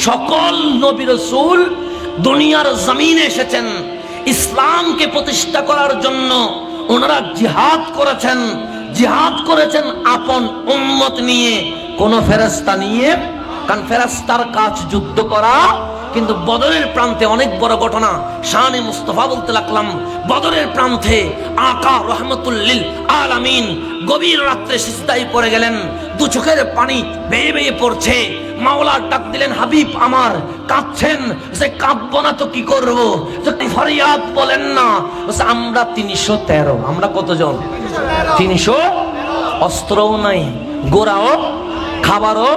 সকল নবী রাসূল দুনিয়ার জমিনে এসেছেন ইসলামকে প্রতিষ্ঠা করার জন্য। ওনারা জিহাদ করেছেন আপন উম্মত নিয়ে, কোন ফেরেশতা নিয়ে। কারণ ফেরেশতার কাজ যুদ্ধ করা, কিন্তু বদরের প্রান্তে অনেক বড় ঘটনা। শানে মুস্তাফা বলতে লাগলাম, বদরের প্রান্তে আকা রহমতুল লিল আলামিন গভীর রাত্রে সিজদায় পড়ে গেলেন, দু চোখের পানি বেয়ে বেয়ে পড়ছে। মাওলা ডাক দিলেন, হাবিব আমার কাঁদছেন, যে কাঁদবো না তো কি করবো, ফরিয়াদ বলেন না। আমরা 313, আমরা কতজন? 300। অস্ত্রও নাই, গোড়াও খাবারও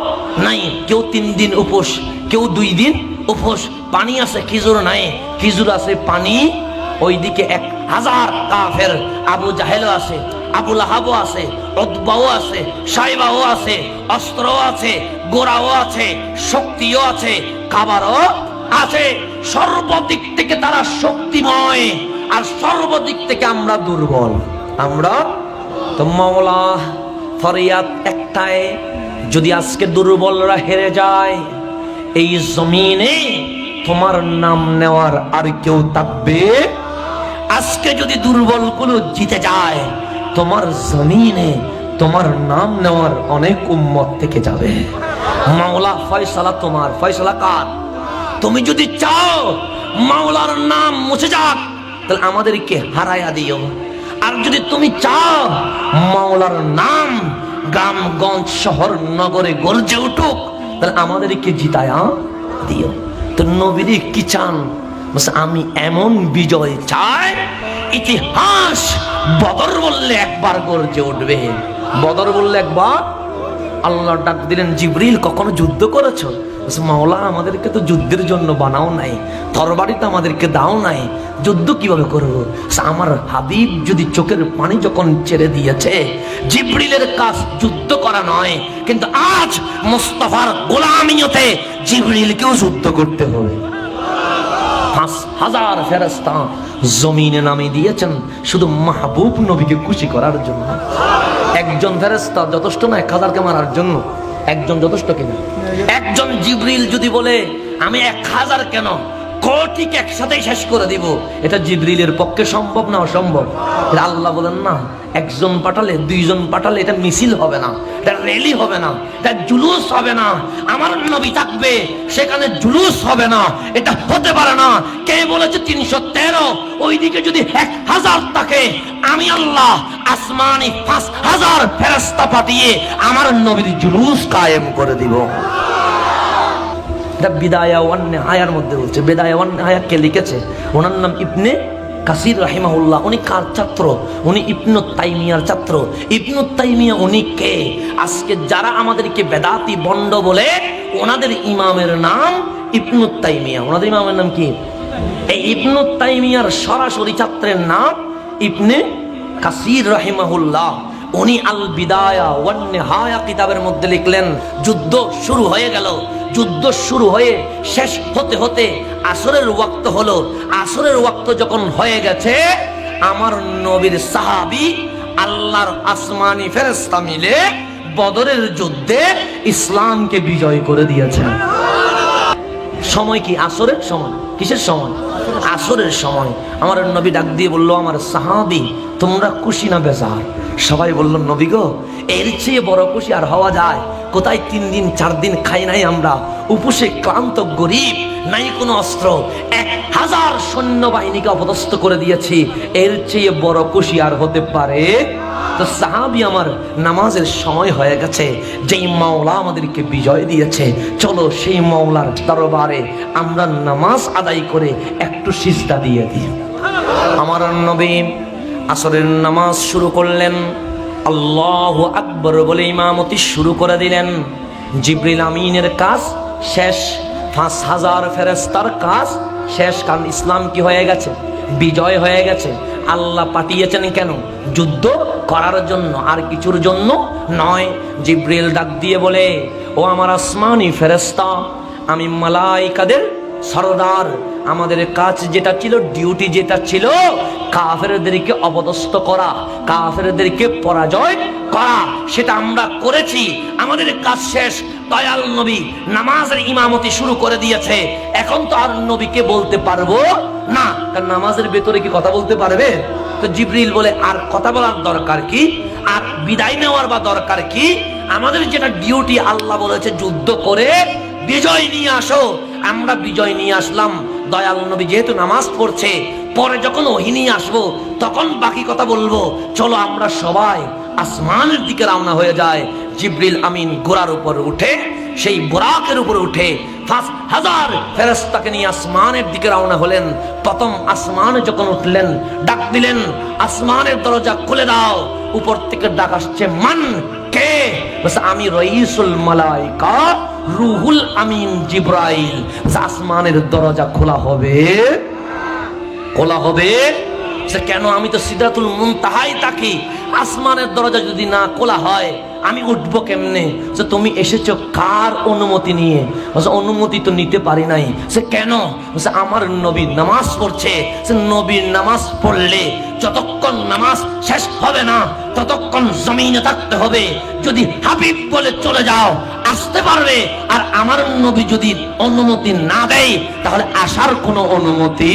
নাই। কেউ 3 দিন উপোস, কেউ 2 দিন উপোস। পানি আছে, খেজুর নাই, খেজুর আছে, পানি। ওইদিকে 1000 কাফের, আবু জাহেলও আছে, আবু লাহাবও আছে, উতবাও আছে, সাইবাও আছে, অস্ত্রও আছে, গোড়াও আছে, শক্তিও আছে, খাবারও আছে। সর্বদিক থেকে তারা শক্তিময়, আর সর্বদিক থেকে আমরা দুর্বল। আমরা তো মাওলা ফরিয়াদ একটাই, যদি আজকে দুর্বলরা হেরে যায়, এই জমিনে তোমার নাম নেওয়ার আর কেউ থাকবে? আজকে যদি দুর্বলগুলো জিতে যায়, তোমার জমিনে তোমার নাম নেওয়ার অনেক উম্মত থেকে যাবে। মাওলা ফয়সালা তোমার, ফয়সালা কার? তুমি যদি চাও মাওলার নাম মুছে যাক, তাহলে আমাদেরকে হারায়া দিও। আর যদি তুমি চাও মাওলার নাম গ্রামগঞ্জ শহর নগরে গর্জে উঠুক, তাহলে আমাদেরকে জিতায়া দিও। তো নবীর কি চান? আমি এমন বিজয় চাই, ইতিহাস বদর বললে একবার গর্জে উঠবে। বদর বললে একবার। আল্লাহ ডাক দিলেন, জিবরিল কখনো যুদ্ধ করেছো? মাওলা আমাদেরকে তো যুদ্ধের জন্য বানাও নাই, তরবারি তো আমাদেরকে দাও নাই, যুদ্ধ কিভাবে করবো? আমার হাবিব যদি চোখের পানি যখন ছেড়ে দিয়েছে, জিবরিলের কাজ যুদ্ধ করা নয়, কিন্তু আজ মুস্তাফার গোলামিয়তে জিবরিলকেও যুদ্ধ করতে হবে। 5000 ফেরেশতা জমিনে নামিয়ে দিয়েছেন শুধু মাহবুব নবীকে খুশি করার জন্য। একজন ফেরেশতা যথেষ্ট না 1000কে মারার জন্য? একজন যথেষ্ট কিনা? একজন জিবরিল যদি বলে আমি 1000 কেন, কোটিকে একসাথে শেষ করে দিব, এটা জিবরিলের পক্ষে সম্ভব না অসম্ভব? আল্লাহ বলেন না, একজন পাঠালে 2 জন পাঠালে এটা মিছিল হবে না, এটা র্যালি হবে না, এটা জুলুস হবে না। আমার নবী থাকবে, সেখানে জুলুস হবে না, এটা হতে পারে না। কে বলেছে 313? ওইদিকে যদি 1000 থাকে, আমি আল্লাহ আসমানি 5000 ফেরেশতা পাঠিয়ে আমার নবীর জুলুস কায়েম করে দিব। বিদায়া ওয়ান নেহায়ার মধ্যে বলছে। বিদায়া ওয়ান নেহায়া কে লিখেছে? ওনার নাম ইবনে কাসির রাহিমাহুল্লাহ। উনি কার ছাত্র? উনি ইবনু তাইমিয়ার ছাত্র। ইবনু তাইমিয়া উনি কে? আজকে যারা আমাদেরকে বেদাতি বন্ড বলে, ওনাদের ইমামের নাম ইবনু তাইমিয়া। ওনাদের ইমামের নাম কি? এই ইবনু তাইমিয়ার সরাসরি ছাত্রের নাম ইবনে কাসির রাহিমাহুল্লাহ। উনি আল বিদায়া ওয়ান নেহায়া কিতাবের মধ্যে লিখলেন, যুদ্ধ শুরু হয়ে গেল, যুদ্ধ শুরু হয়ে শেষ হতে হতে আসরের ওয়াক্ত হলো। আসরের ওয়াক্ত যখন হয়ে গেছে, আমার নবীর সাহাবী আল্লাহর আসমানি ফেরেশতা মিলে বদরের যুদ্ধে ইসলামকে বিজয় করে দিয়েছেন। সময় কি? আসরের সময়। কিসের সময়? আসরের সময়। আমার নবী ডাক দিয়ে বলল, আমার সাহাবী তোমরা খুশি না বেজার? সবাই বলল, নবী গো, এর চেয়ে বড় খুশি আর হওয়া যায়? কোথায় 3 দিন 4 দিন খাই নাই আমরা, উপসে ক্লান্ত গরিব, নাই কোনো অস্ত্র, 1000 সৈন্যবাহিনীকে অপদস্থ করে দিয়েছি, এর চেয়ে বড় খুশি আর হতে পারে? তো সাহাবী আমার, নামাজের সময় হয়ে গেছে, যেই মাওলা আমাদেরকে বিজয় দিয়েছে, চলো সেই মাওলার দরবারে আমরা নামাজ আদায় করে একটু সিজদা দিয়ে দিই। আমার নবী আসরের নামাজ শুরু করলেন, আল্লাহু আকবার বলে ইমামতি শুরু করে দিলেন। জিবরিল আমিনের কাজ শেষ, 5000 ফেরেশতার কাজ শেষ। কারণ ইসলাম কি হয়ে গেছে? বিজয় হয়ে গেছে। আল্লাহ পাঠিয়েছেন কেন? যুদ্ধ করার জন্য, আর কিছুর জন্য নয়। জিবরিল ডাক দিয়ে বলে, ও আমার আসমানি ফেরেশতা, আমি মালাইকাদের সরদার, আমাদের কাজ যেটা ছিল, ডিউটি যেটা ছিল, কাফেরদেরকে অপদস্থ করা, কাফেরদেরকে পরাজয় করা, সেটা আমরা করেছি। আমাদের কাজ শেষ। দয়াল নবী নামাজের ইমামতি শুরু করে দিয়েছে। এখন তো আর নবীকে বলতে পারবো না, কারণ নামাজের ভেতরে কি কথা বলতে পারবে? তো জিবরিল বলে আর কথা বলার দরকার কি, আর বিদায় নেওয়ার বা দরকার কি? আমাদের যেটা ডিউটি, আল্লাহ বলেছে যুদ্ধ করে বিজয় নিয়ে আসো। আমরা বিজয় নিয়ে আসলাম। দয়াল নবী যেহেতু নামাজ পড়ছে, পরে যখন ওহী নিয়ে আসবো তখন বাকি কথা বলবো। চলো আমরা সবাই আসমানের দিকে রওনা হয়ে যায়। জিবরিল আমিন ঘোড়ার উপর উঠে, সেই বুরাকের উপর উঠে 5000 ফেরেশতাকে নিয়ে আসমানের দিকে রওনা হলেন। প্রথম আসমানে যখন উঠলেন, ডাক দিলেন, আসমানের দরজা খুলে দাও। উপর থেকে ডাক আসছে, মান, কে? বলে আমি রাইসুল মালাইকা রুহুল আমিন জিবরাইল। আসমানের দরজা খোলা হবে, খোলা হবে। কেন? আমি তো সিদরাতুল মুনতাহায় থাকি। আসমানের দরজা যদি না খোলা হয় আমি উঠবো কেমনে? যে তুমি এসেছো কার অনুমতি নিয়ে? অনুমতি তো নিতে পারি নাই। সে কেন? আমার নবী নামাজ পড়ছে। সে নবীর নামাজ পড়লে যতক্ষণ নামাজ শেষ হবে না ততক্ষণ জমিনে থাকতে হবে। যদি হাবিব বলে চলে যাও আসতে পারবে, আর আমার নবী যদি অনুমতি না দেয় তাহলে আসার কোনো অনুমতি।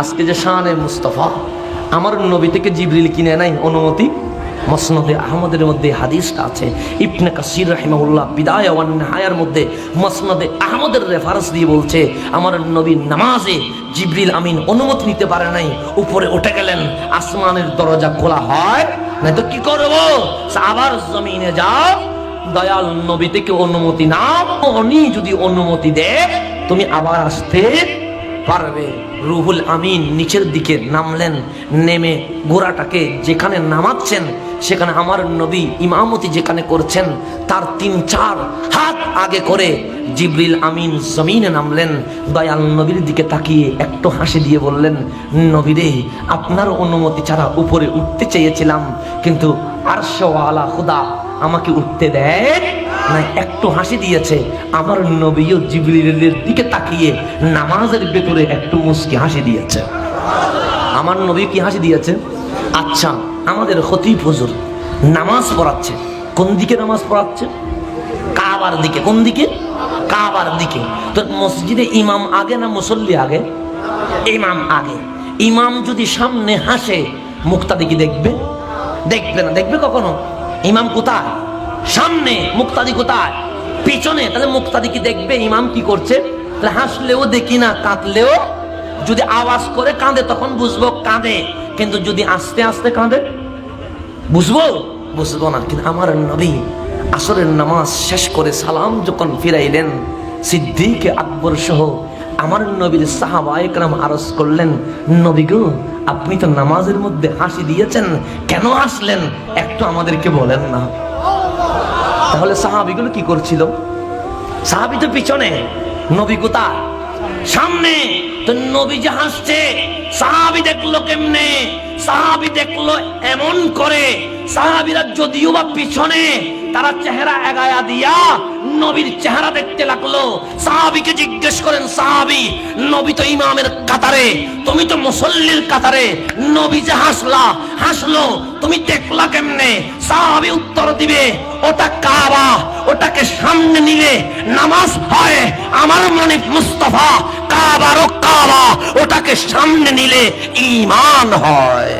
আজকে যে শানে মুস্তাফা, আমার নবী থেকে জিবরিল কিনে নাই অনুমতি। মুসনাদে আহমদের মধ্যে হাদিসটা আছে। ইবনে কাসির রাহিমাহুল্লাহ বিদায়া ওয়ান নিহায়ার মধ্যে মুসনাদে আহমদের রেফারেন্স দিয়ে বলছে, আমার নবী নামাজে জিবরিল আমিন অনুমতি নিতে পারে নাই, উপরে উঠে গেলেন। আসমানের দরজা খোলা হয় না তো কি করব? আবার জমিনে যাও, দয়াল নবী থেকে অনুমতি নাও। উনি যদি অনুমতি দেয় তুমি আবার আসতে পারবে। রুহুল আমিন নিচের দিকে নামলেন। নেমে ঘোড়াটাকে যেখানে নামাচ্ছেন সেখানে আমার নবী ইমামতি যেখানে করছেন তার 3-4 হাত আগে করে জিবরিল আমিন জমিনে নামলেন। দয়াল নবীর দিকে তাকিয়ে একটু হাসি দিয়ে বললেন, নবী রে, আপনার অনুমতি ছাড়া উপরে উঠতে চেয়েছিলাম, কিন্তু আরশওয়ালা খুদা আমাকে উঠতে দেয় না। একটু হাসি দিয়েছে। আমার নবীও জিবরিলের দিকে তাকিয়ে নামাজের ভেতরে একটু মুস্কি হাসি দিয়েছে। আমার নবী কি হাসি দিয়েছে? আচ্ছা, আমাদের খতিব হুজুর নামাজ পড়াচ্ছে, কোন দিকে নামাজ পড়াচ্ছে? কাবার দিকে। কোন দিকে? কাবার দিকে। তো মসজিদে ইমাম আগে না মুসল্লি আগে? ইমাম আগে। ইমাম যদি সামনে হাসে মুক্তাদি কি দেখবে? দেখবে না। দেখবে কখনো? ইমাম কোথায়? সামনে। মুক্তাদি কোথায়? পিছনে। তাহলে মুক্তাদি কি দেখবে ইমাম কি করছে? তাহলে হাসলেও দেখি না, কাঁদলেও, যদি আওয়াজ করে কাঁদে তখন বুঝবো কাঁদে, কিন্তু যদি আস্তে আস্তে কাঁদে বুঝবো? বুঝবো না। কিন্তু আমার নবী আসরের নামাজ শেষ করে সালাম যখন ফিরাইলেন, সিদ্দিক আকবর সহ আমার নবীর সাহাবায়ে কেরাম আরজ করলেন, নবী গো, আপনি তো নামাজের মধ্যে হাসি দিয়েছেন, কেন হাসলেন একটু আমাদেরকে বলেন না। তাহলে সাহাবীগুলো কি করছিল? সাহাবী তো পিছনে, নবী কোথায়? সামনে। তো নবী যে হাসছে সাহাবী দেখলো কেমনে? সাহাবী দেখলো এমন করে। সাহাবীরা যদিও বা পিছনে, তারা চেহারা এগায়া দিয়া নবীর চেহারা দেখতে লাগলো। সাহাবীকে জিজ্ঞেস করেন, সাহাবী, নবী তো ইমামের কাতারে, তুমি তো মুসল্লির কাতারে, নবী যে হাসলো তুমি দেখলা কেমনে? সাহাবী উত্তর দিবে, ওটা কাবা, ওটাকে সামনে নিলে নামাজ হয়। আমার মনে মুস্তাফা কাবারও কাবা, ওটাকে সামনে নিলে ঈমান হয়।